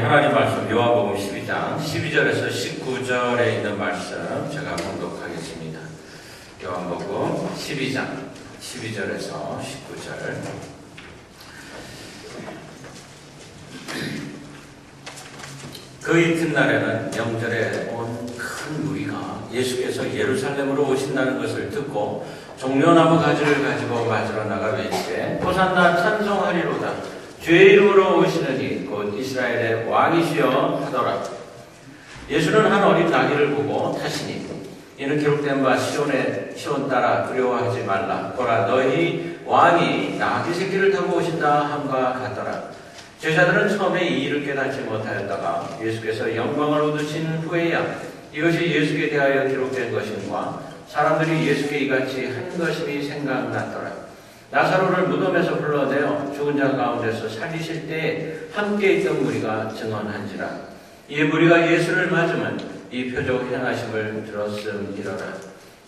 하나님 말씀 요한복음 12장 12절에서 19절에 있는 말씀 제가 봉독하겠습니다. 요한복음 12장 12절에서 19절. 그 이튿날에는 명절에 온 큰 무리가 예수께서 예루살렘으로 오신다는 것을 듣고 종려나무 가지를 가지고 맞으러 나가 외치되 호산나 찬송하리로다. 주의 이름으로 오시느니 곧 이스라엘의 왕이시여 하더라. 예수는 한 어린 나귀를 보고 타시니 이는 기록된 바 시온 따라 두려워하지 말라. 보라 너희 왕이 나귀 새끼를 타고 오신다 함과 같더라. 제자들은 처음에 이 일을 깨닫지 못하였다가 예수께서 영광을 얻으신 후에야 이것이 예수께 대하여 기록된 것인가 사람들이 예수께 이같이 한 것임이 생각났더라. 나사로를 무덤에서 불러내어 죽은 자 가운데서 살리실 때에 함께 있던 무리가 증언한지라. 이 무리가 예수를 맞으면 이 표적 행하심을 들었음이러라.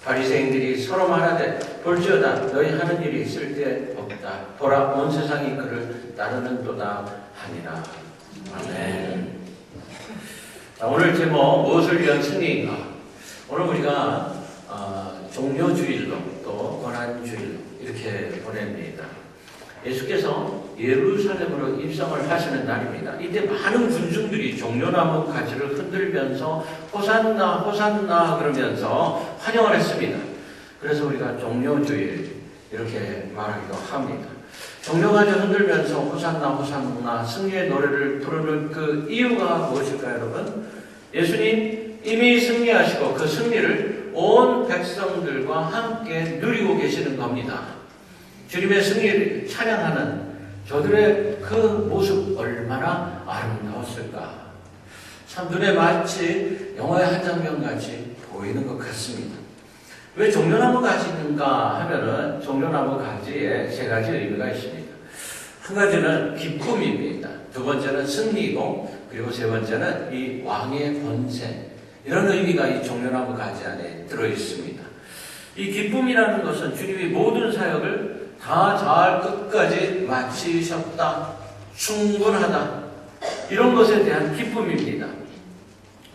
바리새인들이 서로 말하되 볼지어다 너희 하는 일이 쓸데없다. 보라 온 세상이 그를 따르는도다 하니라. 아멘. 자, 오늘 제목 무엇을 위한 승리인가? 오늘 우리가 종려주일로 또 고난주일로 이렇게 보냅니다. 예수께서 예루살렘으로 입성을 하시는 날입니다. 이때 많은 군중들이 종려나무 가지를 흔들면서 호산나 호산나 그러면서 환영을 했습니다. 그래서 우리가 종려주일 이렇게 말하기도 합니다. 종려가지 흔들면서 호산나 호산나 승리의 노래를 부르는 그 이유가 무엇일까요, 여러분? 예수님 이미 승리하시고 그 승리를 온 백성들과 함께 누리고 계시는 겁니다. 주님의 승리를 찬양하는 저들의 그 모습 얼마나 아름다웠을까. 참 눈에 마치 영화의 한 장면같이 보이는 것 같습니다. 왜 종려나무 가지인가 하면은 종려나무 가지에 세 가지 의미가 있습니다. 한 가지는 기쁨입니다. 두 번째는 승리이고 그리고 세 번째는 이 왕의 권세. 이런 의미가 이 종려나무 가지 안에 들어있습니다. 이 기쁨이라는 것은 주님이 모든 사역을 다 잘 끝까지 마치셨다. 충분하다. 이런 것에 대한 기쁨입니다.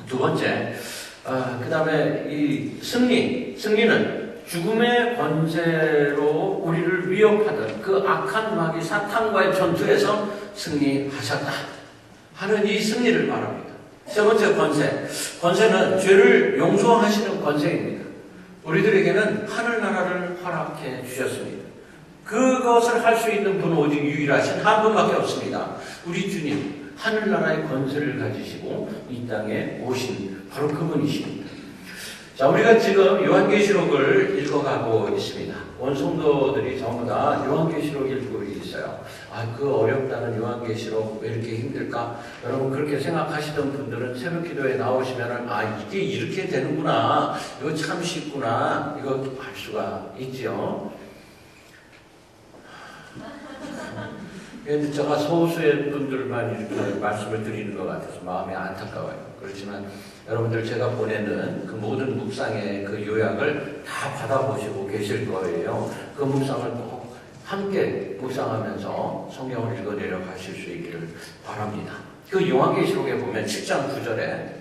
두 번째, 그 다음에 이 승리는 죽음의 권세로 우리를 위협하던 그 악한 마귀 사탄과의 전투에서 승리하셨다 하는 이 승리를 말합니다. 세 번째 권세는 죄를 용서하시는 권세입니다. 우리들에게는 하늘나라를 허락해 주셨습니다. 그것을 할 수 있는 분은 오직 유일하신 한 분밖에 없습니다. 우리 주님, 하늘나라의 권세를 가지시고 이 땅에 오신 바로 그분이십니다. 자, 우리가 지금 요한계시록을 읽어가고 있습니다. 온 성도들이 전부 다 요한계시록 읽고 있어요. 그 어렵다는 요한계시록 왜 이렇게 힘들까? 여러분 그렇게 생각하시던 분들은 새벽 기도에 나오시면은 이게 이렇게 되는구나. 이거 참 쉽구나. 이거 알 수가 있지요. 제가 소수의 분들만 이렇게 말씀을 드리는 것 같아서 마음이 안타까워요. 그렇지만 여러분들 제가 보내는 그 모든 묵상의 그 요약을 다 받아보시고 계실 거예요. 그 묵상을 꼭 함께 묵상하면서 성경을 읽어내려 가실 수 있기를 바랍니다. 그 요한계시록에 보면 7장 9절에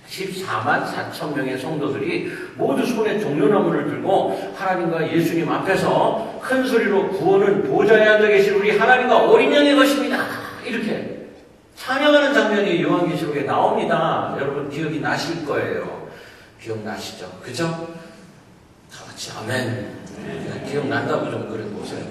14만 4천 명의 성도들이 모두 손에 종려나무를 들고 하나님과 예수님 앞에서 큰 소리로 구원은 보좌에 앉아 계신 우리 하나님과 어린 양의 것입니다. 이렇게 찬양하는 장면이 요한계시록에 나옵니다. 여러분 기억이 나실 거예요. 기억나시죠? 그죠? 다 같이 아멘. 기억난다고 좀 그래 보세요.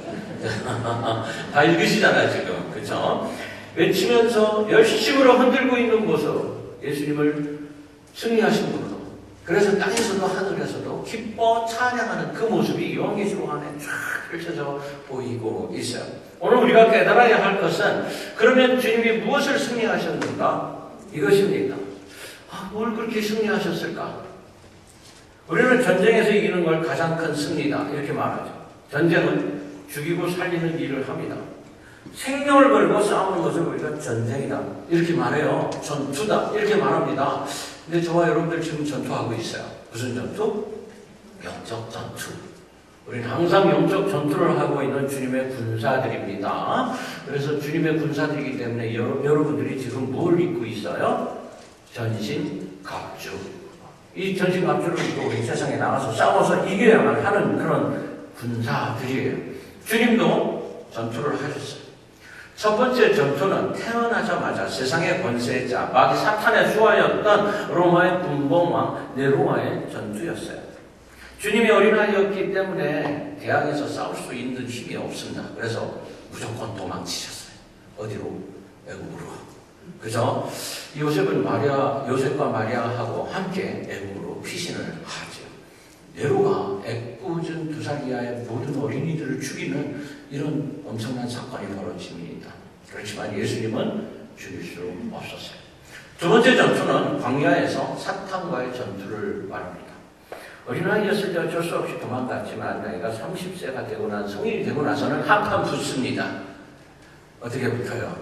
다 읽으시잖아요 지금. 그죠? 외치면서 열심으로 흔들고 있는 모습, 예수님을 승리하신 분으로, 그래서 땅에서도 하늘에서도 기뻐 찬양하는 그 모습이 요한계시록 안에 쫙 펼쳐져 보이고 있어요. 오늘 우리가 깨달아야 할 것은 그러면 주님이 무엇을 승리하셨는가? 이것입니다. 뭘 그렇게 승리하셨을까? 우리는 전쟁에서 이기는 걸 가장 큰 승리다 이렇게 말하죠. 전쟁은 죽이고 살리는 일을 합니다. 생명을 걸고 싸우는 것을 우리가 전쟁이다 이렇게 말해요. 전투다 이렇게 말합니다. 근데 저와 여러분들 지금 전투하고 있어요. 무슨 전투? 영적 전투. 우리는 항상 영적 전투를 하고 있는 주님의 군사들입니다. 그래서 주님의 군사들이기 때문에 여러분들이 지금 뭘 입고 있어요? 전신 갑주. 이 전신 갑주를 입고 우리 세상에 나가서 싸워서 이겨야만 하는 그런 군사들이에요. 주님도 전투를 하셨어요. 첫 번째 전투는 태어나자마자 세상의 권세자, 마귀 사탄의 수하였던 로마의 군봉왕 네로와의 전투였어요. 주님이 어린아이였기 때문에 대항해서 싸울 수 있는 힘이 없습니다. 그래서 무조건 도망치셨어요. 어디로? 애굽으로. 그래서 요셉과 마리아하고 함께 애굽으로 피신을 하죠. 네로가 애꿎은 2살 이하의 모든 어린이들을 죽이는 이런 엄청난 사건이 벌어집니다. 그렇지만 예수님은 죽일 수 없었어요. 두 번째 전투는 광야에서 사탄과의 전투를 말합니다. 어린아이였을 때 어쩔 수 없이 도망갔지만 나이가 30세가 되고 난 성인이 되고 나서는 한판 붙습니다. 어떻게 붙어요?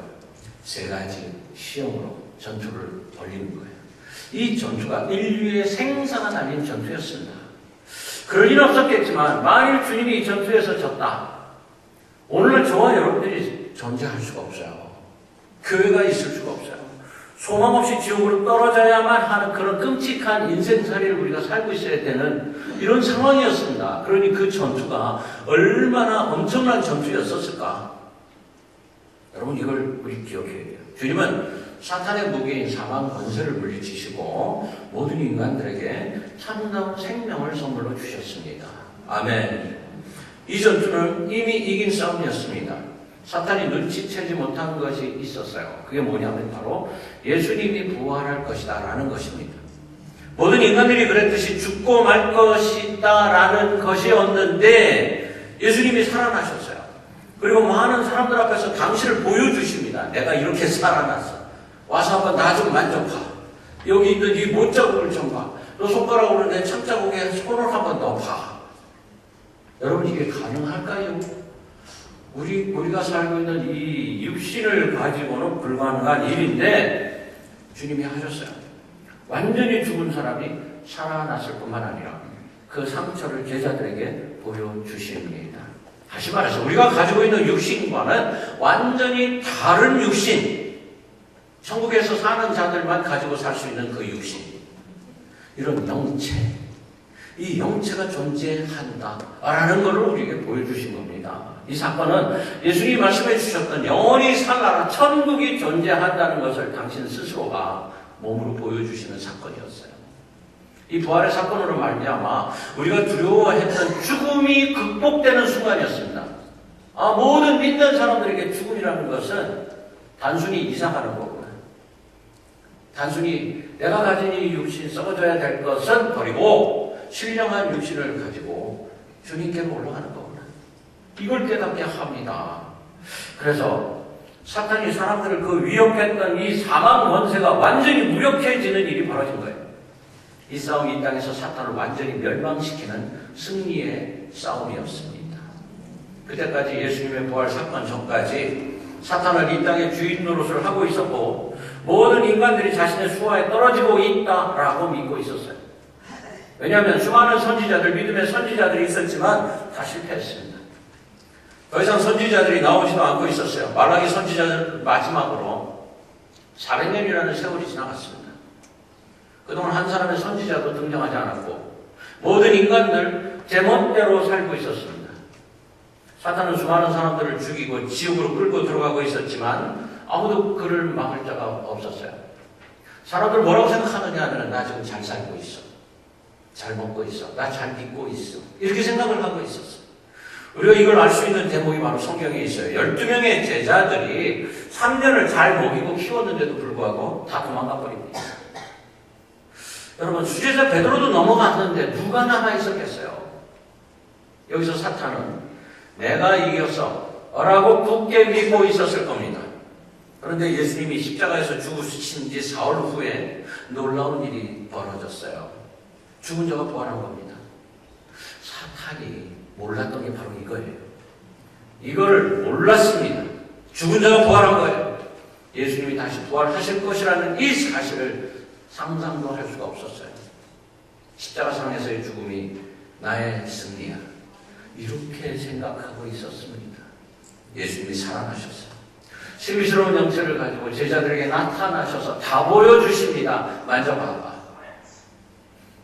3가지 시험으로 전투를 벌이는 거예요. 이 전투가 인류의 생사가 날린 전투였습니다. 그럴 리는 없었겠지만 만일 주님이 이 전투에서 졌다. 오늘날 저와 여러분들이 존재할 수가 없어요. 교회가 있을 수가 없어요. 소망 없이 지옥으로 떨어져야만 하는 그런 끔찍한 인생살이를 우리가 살고 있어야 되는 이런 상황이었습니다. 그러니 그 전투가 얼마나 엄청난 전투였었을까? 여러분 이걸 우리 기억해야 돼요. 주님은 사탄의 무게인 사망 권세를 물리치시고 모든 인간들에게 참다운 생명을 선물로 주셨습니다. 아멘. 이 전투는 이미 이긴 싸움이었습니다. 사탄이 눈치채지 못한 것이 있었어요. 그게 뭐냐면 바로 예수님이 부활할 것이다 라는 것입니다. 모든 인간들이 그랬듯이 죽고 말 것이다 라는 것이었는데 예수님이 살아나셨어요. 그리고 많은 사람들 앞에서 당신을 보여주십니다. 내가 이렇게 살아났어. 와서 한번 나 좀 만져봐. 여기 있는 이 못자국을 좀 봐. 너 손가락으로 내 참자국에 손을 한번 넣어봐. 여러분 이게 가능할까요? 우리가 살고 있는 이 육신을 가지고는 불가능한 일인데 주님이 하셨어요. 완전히 죽은 사람이 살아났을 뿐만 아니라 그 상처를 제자들에게 보여주십니다. 다시 말해서 우리가 가지고 있는 육신과는 완전히 다른 육신, 천국에서 사는 자들만 가지고 살 수 있는 그 육신, 이런 영체, 이 영체가 존재한다라는 것을 우리에게 보여주신 겁니다. 이 사건은 예수님이 말씀해 주셨던 영원히 살아라 천국이 존재한다는 것을 당신 스스로가 몸으로 보여주시는 사건이었어요. 이 부활의 사건으로 말미암아 우리가 두려워했던 죽음이 극복되는 순간이었습니다. 모든 믿는 사람들에게 죽음이라는 것은 단순히 이상하는 거구나. 단순히 내가 가진 이 육신 썩어져야 될 것은 버리고 신령한 육신을 가지고 주님께로 올라가는 거구나. 이걸 깨닫게 합니다. 그래서 사탄이 사람들을 그 위협했던 이 사망 권세가 완전히 무력해지는 일이 벌어진 거예요. 이 싸움이 이 땅에서 사탄을 완전히 멸망시키는 승리의 싸움이었습니다. 그때까지 예수님의 부활 사건 전까지 사탄은 이 땅의 주인 노릇을 하고 있었고 모든 인간들이 자신의 수하에 떨어지고 있다라고 믿고 있었어요. 왜냐하면 수많은 선지자들, 믿음의 선지자들이 있었지만 다 실패했습니다. 더 이상 선지자들이 나오지도 않고 있었어요. 말라기 선지자들 마지막으로 400년이라는 세월이 지나갔습니다. 그동안 한 사람의 선지자도 등장하지 않았고 모든 인간들 제 멋대로 살고 있었습니다. 사탄은 수많은 사람들을 죽이고 지옥으로 끌고 들어가고 있었지만 아무도 그를 막을 자가 없었어요. 사람들 뭐라고 생각하느냐 하면 나 지금 잘 살고 있어. 잘 먹고 있어. 나 잘 믿고 있어. 이렇게 생각을 하고 있었어요. 우리가 이걸 알 수 있는 대목이 바로 성경에 있어요. 12명의 제자들이 3년을 잘 먹이고 키웠는데도 불구하고 다 도망가 버립니다. 여러분 수제자 베드로도 넘어갔는데 누가 남아있었겠어요? 여기서 사탄은 내가 이겼어 라고 굳게 믿고 있었을 겁니다. 그런데 예수님이 십자가에서 죽으신 지 사흘 후에 놀라운 일이 벌어졌어요. 죽은 자가 부활한 겁니다. 사탄이 몰랐던 게 바로 이거예요. 이걸 몰랐습니다. 죽은 자가 부활한 거예요. 예수님이 다시 부활하실 것이라는 이 사실을 상상도 할 수가 없었어요. 십자가상에서의 죽음이 나의 승리야. 이렇게 생각하고 있었습니다. 예수님이 살아나셨어요. 신비스러운 영체를 가지고 제자들에게 나타나셔서 다 보여주십니다. 만져봐봐.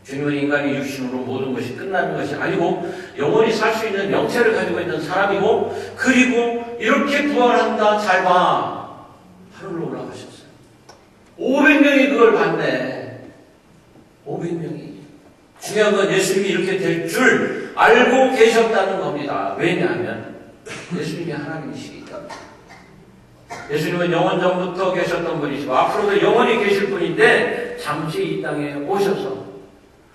주님은 인간이 육신으로 모든 것이 끝나는 것이 아니고 영원히 살 수 있는 영체를 가지고 있는 사람이고, 그리고 이렇게 부활한다. 잘 봐. 하늘로 올라가셨어요. 500명이 그걸 봤네. 500명이. 중요한 건 예수님이 이렇게 될 줄 알고 계셨다는 겁니다. 왜냐하면 예수님이 하나님이시기 때문에. 예수님은 영원 전부터 계셨던 분이시고 앞으로도 영원히 계실 분인데, 잠시 이 땅에 오셔서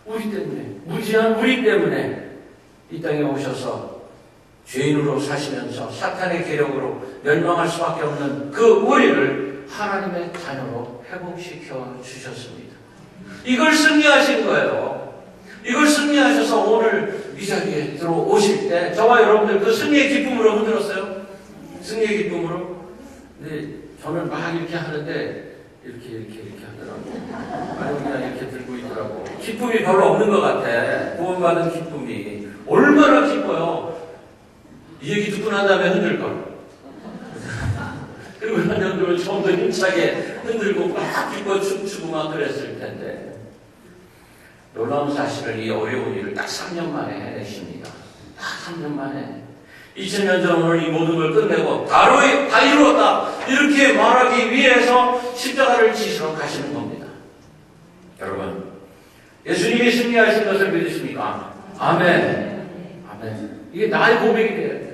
우리 때문에, 무지한 우리 때문에 이 땅에 오셔서 죄인으로 사시면서 사탄의 계력으로 멸망할 수밖에 없는 그 우리를 하나님의 자녀로 회복시켜 주셨습니다. 이걸 승리하신 거예요. 이걸 승리하셔서 오늘 이 자리에 들어오실 때 저와 여러분들 그 승리의 기쁨으로 흔들었어요. 승리의 기쁨으로. 근데 저는 막 이렇게 하는데 이렇게 하더라고. 아니 그냥 이렇게 들고 있더라고. 기쁨이 별로 없는 것 같아. 구원받은 기쁨이 얼마나 기뻐요. 이 얘기 듣고 난 다음에 흔들걸. 그리고 한 년도를 처음부터 힘차게 흔들고 막 기뻐 춤추고 막 그랬을 텐데, 놀라운 사실을, 이 어려운 일을 딱 3년 만에 해내십니다. 딱 3년 만에. 2000년 전 오늘 이 모든 걸 끝내고 다 이루었다. 이렇게 말하기 위해서 십자가를 지시러 가시는 겁니다. 여러분, 예수님이 승리하신 것을 믿으십니까? 아멘. 아멘. 이게 나의 고백이 돼야 돼요.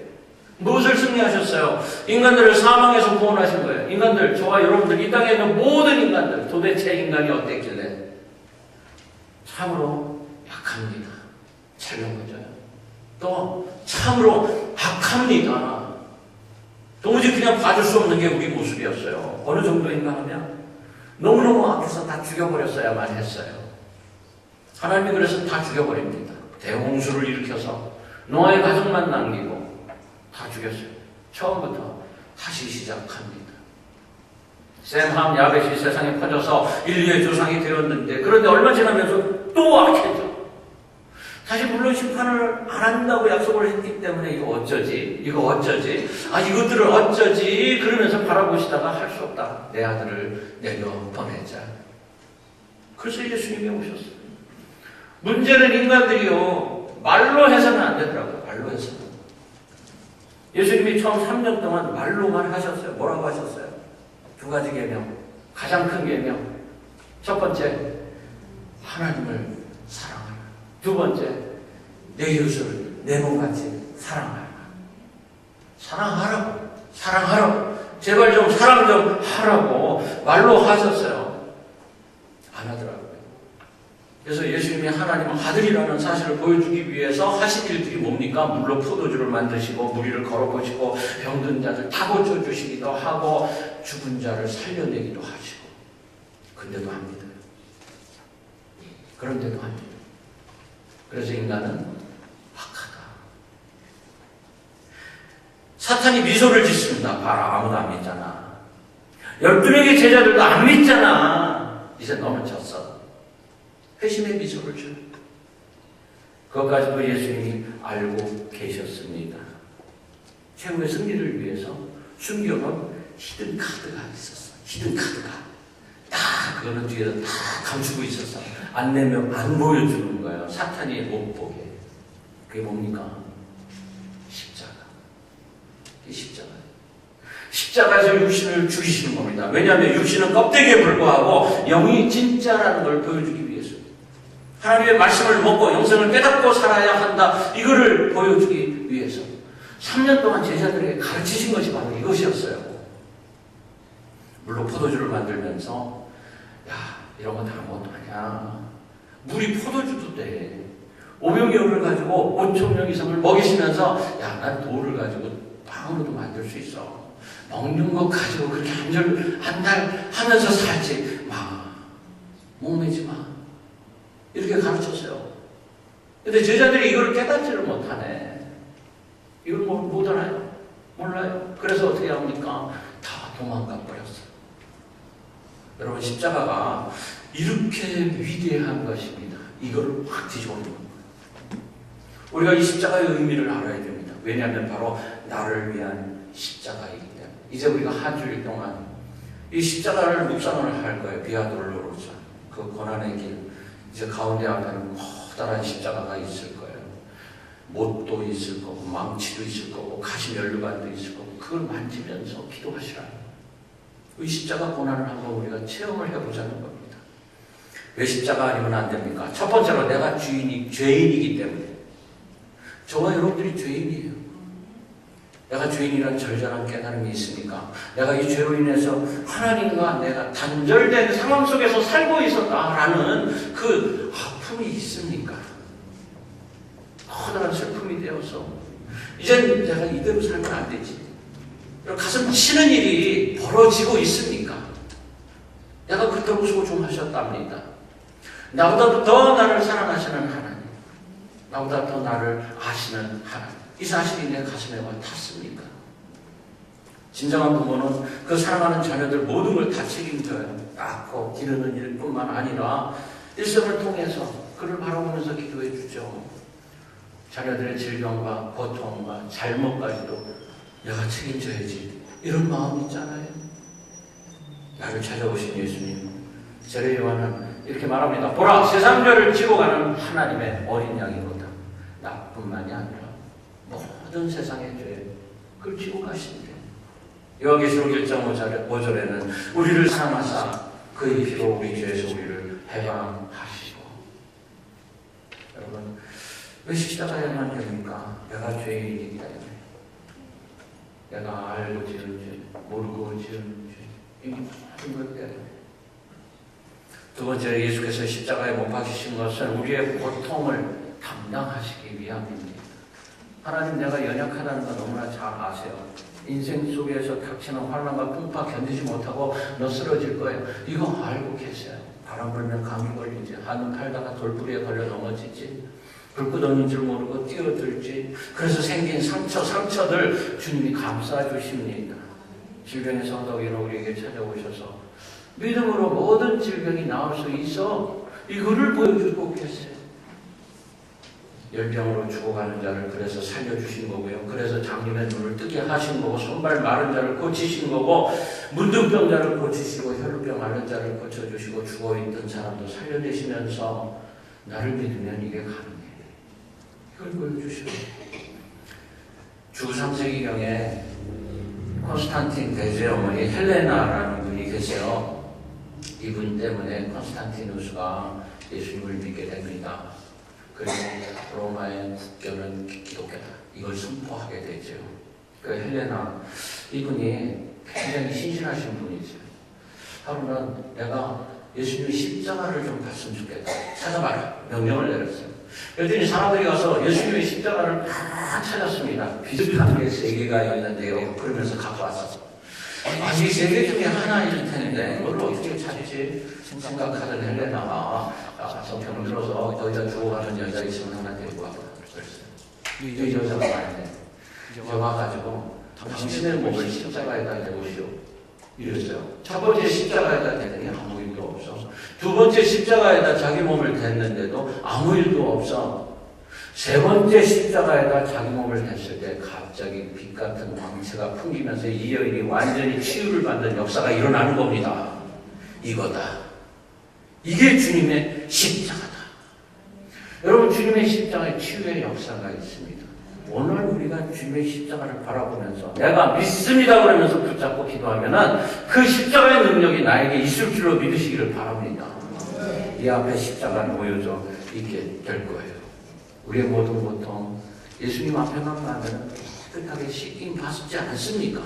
무엇을 승리하셨어요? 인간들을 사망에서 구원하신 거예요. 인간들, 저와 여러분들, 이 땅에 있는 모든 인간들, 도대체 인간이 어땠길래? 참으로 약합니다. 잘못져요. 또 참으로 악합니다. 도무지 그냥 봐줄 수 없는 게 우리 모습이었어요. 어느 정도인가 하면 너무너무 악해서 다 죽여버렸어야만 했어요. 하나님이 그래서 다 죽여버립니다. 대홍수를 일으켜서 노아의 가족만 남기고 다 죽였어요. 처음부터 다시 시작합니다. 셈함, 야벳이 세상에 퍼져서 인류의 조상이 되었는데, 그런데 얼마 지나면서 또 악해져. 다시 물론 심판을 안 한다고 약속을 했기 때문에 이거 어쩌지? 이것들을 어쩌지? 그러면서 바라보시다가 할 수 없다. 내 아들을 내려 보내자. 그래서 예수님이 오셨어요. 문제는 인간들이요, 말로 해서는 안 되더라고요. 말로 해서는. 예수님이 처음 3년 동안 말로만 하셨어요. 뭐라고 하셨어요? 2가지 계명. 가장 큰 계명. 첫 번째, 하나님을 사랑하라. 2번째, 내 이웃을 내 몸같이 사랑하라. 사랑하라고. 제발 좀 사랑 좀 하라고 말로 하셨어요. 안 하더라고요. 그래서 예수님이 하나님의 아들이라는 사실을 보여주기 위해서 하신 일들이 뭡니까? 물로 포도주를 만드시고 무리를 걸어보시고 병든 자들 다 고쳐주시기도 하고 죽은 자를 살려내기도 하시고. 근데도 합니다. 그런데도 합니다. 그래서 인간은 악하다. 사탄이 미소를 짓습니다. 봐라, 아무도 안 믿잖아. 12명의 제자들도 안 믿잖아. 이제 너는 졌어. 회심의 미소를 줘. 그것까지도 예수님이 알고 계셨습니다. 최후의 승리를 위해서 숨겨놓은 히든 카드가 있었어. 히든 카드가. 그거는 뒤에서 다 감추고 있었어. 안 내면 안 보여주는 거예요. 사탄이 못 보게. 그게 뭡니까? 십자가. 이게 십자가예요. 십자가에서 육신을 죽이시는 겁니다. 왜냐하면 육신은 껍데기에 불과하고 영이 진짜라는 걸 보여주기 위해서. 하나님의 말씀을 먹고 영생을 깨닫고 살아야 한다. 이거를 보여주기 위해서. 3년 동안 제자들에게 가르치신 것이 바로 이것이었어요. 물론 포도주를 만들면서 이런 건 아무것도 아니야. 물이 포도주도 돼. 500명을 가지고 5,000명 이상을 먹이시면서 난 돌을 가지고 빵으로도 만들 수 있어. 먹는 것 가지고 그렇게 한 달 하면서 살지 마. 목매지 마. 이렇게 가르쳤어요. 근데 제자들이 이걸 깨닫지를 못하네. 이걸 못 알아요. 몰라요. 그래서 어떻게 합니까? 다 도망가 버렸어요. 여러분, 십자가가 이렇게 위대한 것입니다. 이걸 확 뒤집어놓는 거예요. 우리가 이 십자가의 의미를 알아야 됩니다. 왜냐하면 바로 나를 위한 십자가이기 때문에. 이제 우리가 한 주일 동안 이 십자가를 묵상을 할 거예요. 비아돌로로서 그 고난의 길. 이제 가운데 앞에는 커다란 십자가가 있을 거예요. 못도 있을 거고 망치도 있을 거고 가시면류관도 있을 거고 그걸 만지면서 기도하시라. 이 십자가 고난을 한번 우리가 체험을 해보자는 겁니다. 왜 십자가 아니면 안 됩니까? 첫 번째로 내가 죄인이기 때문에. 저와 여러분들이 죄인이에요. 내가 죄인이란 절절한 깨달음이 있으니까 내가 이 죄로 인해서 하나님과 내가 단절된 상황 속에서 살고 있었다라는 그 아픔이 있습니까? 커다란 슬픔이 되어서 이젠 내가 이대로 살면 안 되지. 가슴 치는 일이 벌어지고 있습니까? 내가 그토록 소중하셨답니다. 나보다 더 나를 사랑하시는 하나님, 나보다 더 나를 아시는 하나님, 이 사실이 내 가슴에 와 탔습니까? 진정한 부모는 그 사랑하는 자녀들 모든 걸 다 책임져요. 낳고 기르는 일뿐만 아니라 일생을 통해서 그를 바라보면서 기도해 주죠. 자녀들의 질병과 고통과 잘못까지도 내가 책임져야지. 이런 마음이 있잖아요. 나를 찾아오신 예수님, 세례 요한은 이렇게 말합니다. 보라, 세상 죄를 지고 가는 하나님의 어린 양이로다. 나뿐만이 아니라 모든 세상의 죄, 그걸 지고 가신대. 요한계시록 1장 5절에는 우리를 사랑하사 그의 피로 우리 죄에서 우리를 해방하시고. 여러분, 왜 십자가야만 됩니까? 내가 죄인이기 때문에. 내가 알고 지은 죄, 모르고 지은 죄, 이 모든 것 때문에. 두 번째로 예수께서 십자가에 못 박히신 것은 우리의 고통을 담당하시기 위함입니다. 하나님, 내가 연약하다는 거 너무나 잘 아세요. 인생 속에서 닥치는 환난과 풍파 견디지 못하고 너 쓰러질 거예요. 이거 알고 계세요. 바람 불면 감기 걸리지, 한눈 팔다가 돌부리에 걸려 넘어지지, 불구덩이인 줄 모르고 뛰어들지. 그래서 생긴 상처들 주님이 감싸 주십니다. 질병의 성도기는 우리에게 찾아오셔서 믿음으로 모든 질병이 나을 수 있어 이거를 보여주고 계세요. 열병으로 죽어가는 자를 그래서 살려주신 거고요. 그래서 장님의 눈을 뜨게 하신 거고, 손발 마른 자를 고치신 거고, 문둥병자를 고치시고 혈루병 앓는 자를 고쳐주시고, 죽어있던 사람도 살려내시면서 나를 믿으면 이게 가능해. 이걸 보여주시고. 주 3세기경에 콘스탄틴 대제의 어머니 헬레나라는 분이 계세요. 이분 때문에 콘스탄티누스가 예수님을 믿게 됩니다. 그리고 로마의 국교는 기독교다, 이걸 선포하게 되죠. 그 헬레나, 이분이 굉장히 신실하신 분이죠. 하루는 내가 예수님의 십자가를 좀 봤으면 좋겠다, 찾아봐라 명령을 내렸어요. 그랬더니 사람들이 가서 예수님의 십자가를 다 찾았습니다. 비슷한 게 3개가 있는데요. 그러면서 갖고 왔어. 아니, 3개 중에 하나일 텐데 그걸 어떻게 찾지 생각하던 헬레나가 성경을 들어서 여기다 죽어가는 여자 있으면 하나 데리고 와봐 그랬어요. 이 여자가 말해. 이제 와가지고 당신의 몸을 십자가에다 대보시오 이랬어요. 첫 번째 십자가에다 대더니 아무 일도 없어. 두 번째 십자가에다 자기 몸을 댔는데도 아무 일도 없어. 세 번째 십자가에다 자기 몸을 댔을 때 갑자기 빛 같은 광채가 풍기면서 이 여인이 완전히 치유를 받는 역사가 일어나는 겁니다. 이거다. 이게 주님의 십자가다. 여러분, 주님의 십자가에 치유의 역사가 있습니다. 오늘 우리가 주님의 십자가를 바라보면서 내가 믿습니다 그러면서 붙잡고 기도하면은 그 십자가의 능력이 나에게 있을 줄로 믿으시기를 바랍니다. 이 앞에 십자가를 보여줘 있게 될 거예요. 우리의 모든 고통 예수님 앞에만 가면 깨끗하게 씻김 받지 않습니까?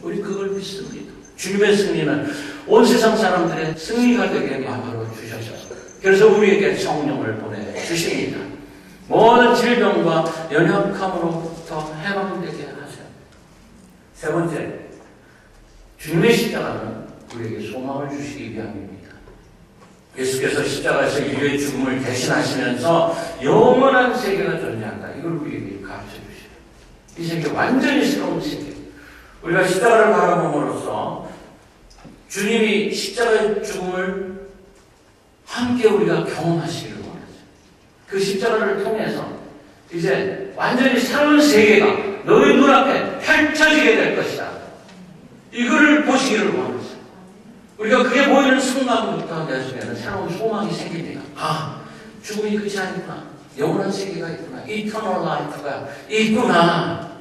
우리 그걸 믿습니다. 주님의 승리는 온 세상 사람들의 승리가 되게 만들어 주셨어요. 그래서 우리에게 성령을 보내주십니다. 모든 질병과 연약함으로부터 해방되게 하세요. 세 번째, 주님의 십자가는 우리에게 소망을 주시기 위함입니다. 예수께서 십자가에서 인류의 죽음을 대신하시면서 영원한 세계가 존재한다. 이걸 우리에게 가르쳐 주시죠. 이 세계 완전히 새로운 세계. 우리가 십자가를 바라봄으로써 주님이 십자가의 죽음을 함께 우리가 경험하시기를 원하죠. 그 십자가를 통해서 이제 완전히 새로운 세계가 너희 눈앞에 펼쳐지게 될 것이다. 이거를 보시기를 원하세요. 우리가 그게 보이는 순간부터 내 속에는 새로운 소망이 생깁니다. 아, 죽음이 끝이 아니구나. 영원한 세계가 있구나. 이터널 라이프가 있구나.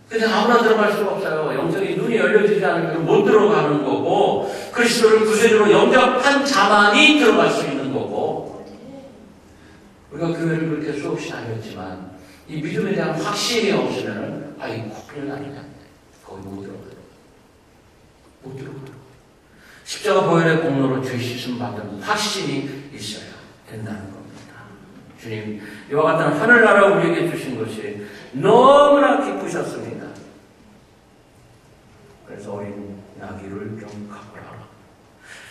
근데 아무나 들어갈 수가 없어요. 영적인 눈이 열려지지 않으면 못 들어가는 거고, 그리스도를 구세주로 영접한 자만이 들어갈 수 있는 거고, 우리가 교회를 그렇게 수없이 다녔지만 이 믿음에 대한 확신이 없으면 아이 큰일 나느냐. 거기 못 들어가요. 못 들어가요. 십자가 보혈의 공로로 죄 씻음 받은 확신이 있어야 된다는 겁니다. 주님, 이와 같은 하늘나라 우리에게 주신 것이 너무나 기쁘셨습니다. 그래서 어린 나귀를 좀 갖고 와라.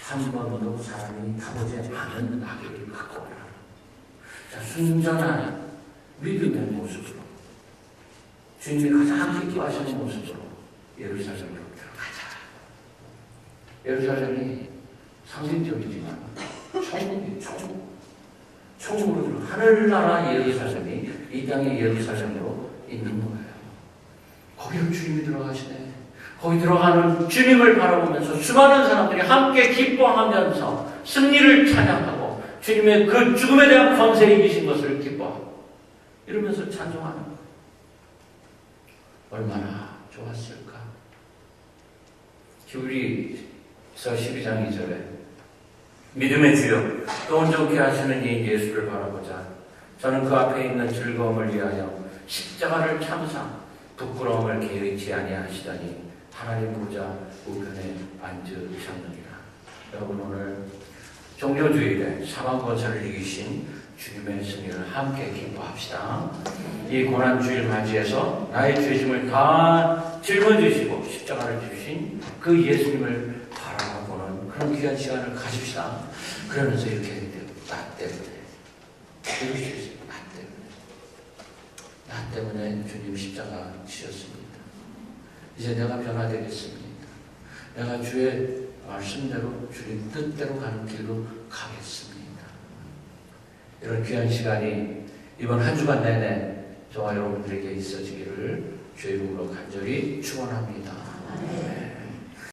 한 번도 사람이 타보지 않은 나귀를 갖고 와라. 자, 순전한 믿음의 모습으로, 주님이 가장 기뻐하시는 모습으로 예루살렘으로 들어가자. 예루살렘이 상징적이지만 천국으로 하늘나라 예루살렘이 이 땅의 예루살렘으로 있는 거예요. 거기로 주님이 들어가시네. 거기 들어가는 주님을 바라보면서 수많은 사람들이 함께 기뻐하면서 승리를 찬양하고 주님의 그 죽음에 대한 권세에 이기신 것을 기뻐하고 이러면서 찬송하는 거예요. 얼마나 좋았을까. 히브리서 12장 2절에 믿음의 주여 또 온전케 하시는 이 예수를 바라보자. 저는 그 앞에 있는 즐거움을 위하여 십자가를 참사 부끄러움을 계획치 아니하시다니 하나님 보좌 우편에 앉으셨느니라. 여러분, 오늘 종료주일에 사망 권세를 이기신 주님의 승리를 함께 기뻐합시다. 이 고난주일 맞이해서 나의 죄짐을 다 짊어지시고 십자가를 주신 그 예수님을 바라보는 그런 귀한 시간을 가집시다. 그러면서 이렇게 해야 돼요. 나 때문에. 이럴 수 있어요. 나 때문에 주님 십자가 지셨습니다. 이제 내가 변화되겠습니다. 내가 주의 말씀대로 주님 뜻대로 가는 길로 가겠습니다. 이런 귀한 시간이 이번 한 주간 내내 저와 여러분들에게 있어지기를 주의 이름으로 간절히 축원합니다.